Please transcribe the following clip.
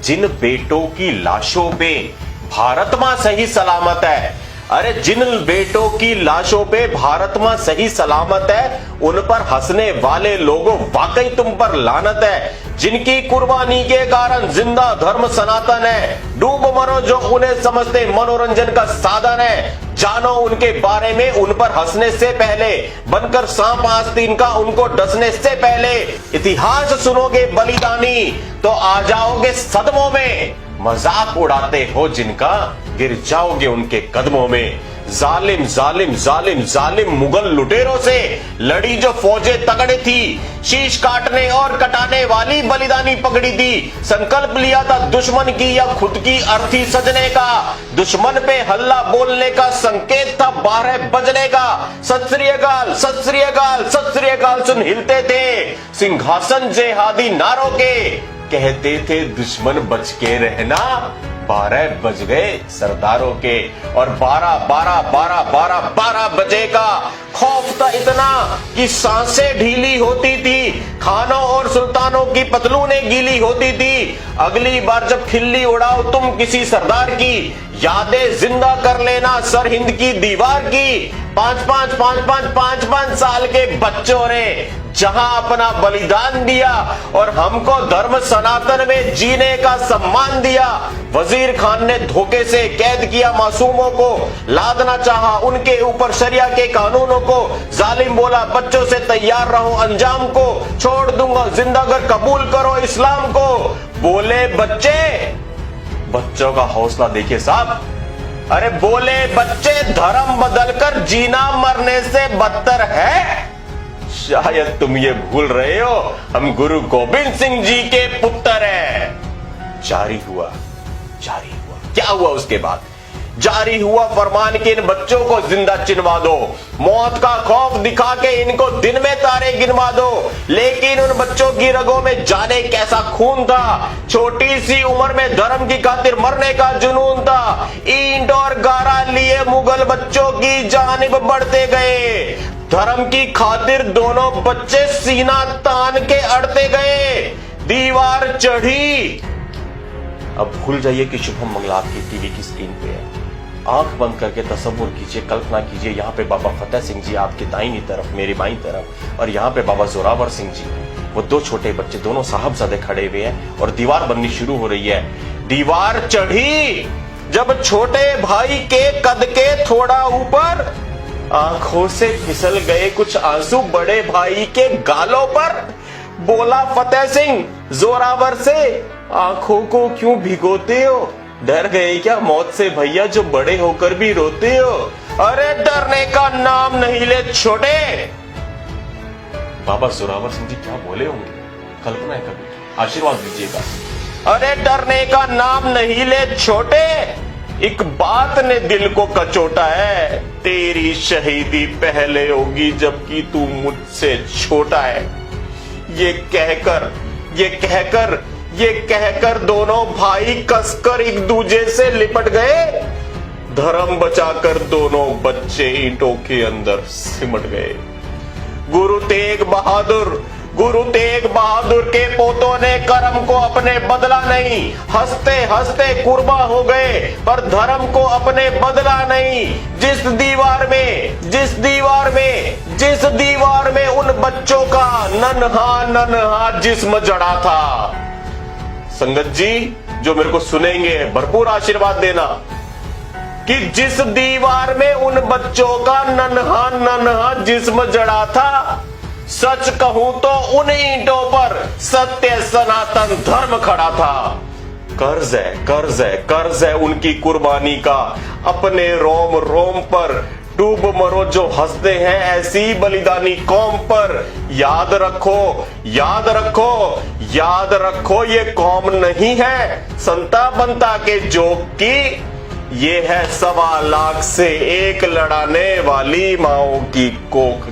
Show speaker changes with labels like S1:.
S1: जिन बेटों की लाशों पे भारत मां सही सलामत है, अरे जिन बेटों की लाशों पे भारत मां सही सलामत है, उन पर हंसने वाले लोगों वाकई तुम पर लानत है। जिनकी कुर्बानी के कारण जिंदा धर्म सनातन है, डूब मरो जो उन्हें समझते मनोरंजन का साधन है। जानो उनके बारे में, उन पर हंसने से पहले बनकर सांप आस्तीन का उनको डसने से पहले। इतिहास सुनोगे बलिदानी तो आ जाओगे सदमों में। मजाक उड़ाते हो जिनका, गिर जाओगे उनके कदमों में। जालिम जालिम जालिम जालिम मुगल लुटेरों से लड़ी जो फौजें तगड़े थी, शीश काटने और कटाने वाली बलिदानी पकड़ी थी। संकल्प लिया था दुश्मन की या खुद की अर्थी सजने का। दुश्मन पे हल्ला बोलने का संकेत था 12 बजने का। सत श्री अकाल सत श्री अकाल सत श्री अकाल सुन हिलते थे सिंहासन जेहादी नारों के। कहते थे दुश्मन बच के रहना, 12 बज गए सरदारों के। और 12 बजेगा। खौफ था इतना कि सांसें ढीली होती थी, खानों और सुल्तानों की पतलूनें गीली होती थी। अगली बार जब खिल्ली उड़ाओ तुम किसी सरदार की, यादें जिंदा कर लेना सर हिंद की दीवार की। 5 साल के बच्चों ने जहां अपना बलिदान दिया और हमको धर्म सनातन में जीने का सम्मान दिया। वजीर खान ने धोखे से कैद किया मासूमों को, लादना चाहा उनके ऊपर शरिया के कानूनों को। जालिम बोला बच्चों से तैयार रहो अंजाम को, छोड़ दूंगा जिंदा अगर कबूल करो इस्लाम को। बोले बच्चों का हौसला देखिए साहब। अरे बोले बच्चे धर्म बदलकर जीना मरने से बदतर है। शायद तुम ये भूल रहे हो हम गुरु गोविंद सिंह जी के पुत्र हैं। जारी हुआ क्या हुआ उसके बाद? जारी हुआ फरमान कि इन बच्चों को जिंदा चिनवा दो, मौत का खौफ दिखा के इनको दिन में तारे गिनवा दो। लेकिन उन बच्चों की रगों में जाने कैसा खून था, छोटी सी उम्र में धर्म की खातिर मरने का जुनून था। ईंट और गारा लिए मुगल बच्चों की जानिब बढ़ते गए। धर्म की खातिर दोनों बच्चे सीना तान के अड़ते गए। दीवार चढ़ी। अब भूल जाइए कि शुभम मंगला आपकी टीवी की स्क्रीन पे है। आंख बंद करके तसव्वुर कीजिए, कल्पना कीजिए, यहाँ पे बाबा फतेह सिंह जी आपकी दाहिनी तरफ, मेरी बाईं तरफ, और यहाँ पे बाबा जोरावर सिंह जी, वो 2 छोटे बच्चे, दोनों साहबजादे खड़े हुए हैं और दीवार बननी शुरू हो रही है। दीवार चढ़ी जब छोटे भाई के कद के थोड़ा ऊपर, आंखों से फिसल गए कुछ आंसू बड़े भाई के गालों पर। बोला फतेह सिंह जोरावर से, आंखों को क्यों भिगोते हो? डर गए क्या मौत से भैया जो बड़े होकर भी रोते हो? अरे डरने का नाम नहीं ले छोटे। बाबा जोरावर सिंह जी क्या बोले होंगे, कल्पना है कभी, आशीर्वाद दीजिएगा। अरे डरने का नाम नहीं ले छोटे, एक बात ने दिल को कचोटा है, तेरी शहीदी पहले होगी जबकि तू मुझसे छोटा है। ये कहकर दोनों भाई कसकर एक दूजे से लिपट गए। धर्म बचाकर दोनों बच्चे ईंटों के अंदर सिमट गए। गुरु तेग बहादुर के पोतों ने कर्म को अपने बदला नहीं, हंसते हंसते कुर्बा हो गए पर धर्म को अपने बदला नहीं। जिस दीवार में उन बच्चों का नन्हा जिस्म जड़ा था। संगत जी जो मेरे को सुनेंगे भरपूर आशीर्वाद देना कि जिस दीवार में उन बच्चों का नन्हा जिस्म जड़ा था, सच कहूं तो उन ईंटों पर सत्य सनातन धर्म खड़ा था। कर्ज है उनकी कुर्बानी का रौम रोम पर। डूब मरो जो हंसते हैं ऐसी बलिदानी कौम पर। याद रखो ये कौम नहीं है संता बनता के जोक की, ये है 1.25 लाख से एक लड़ाने वाली माओं की कोख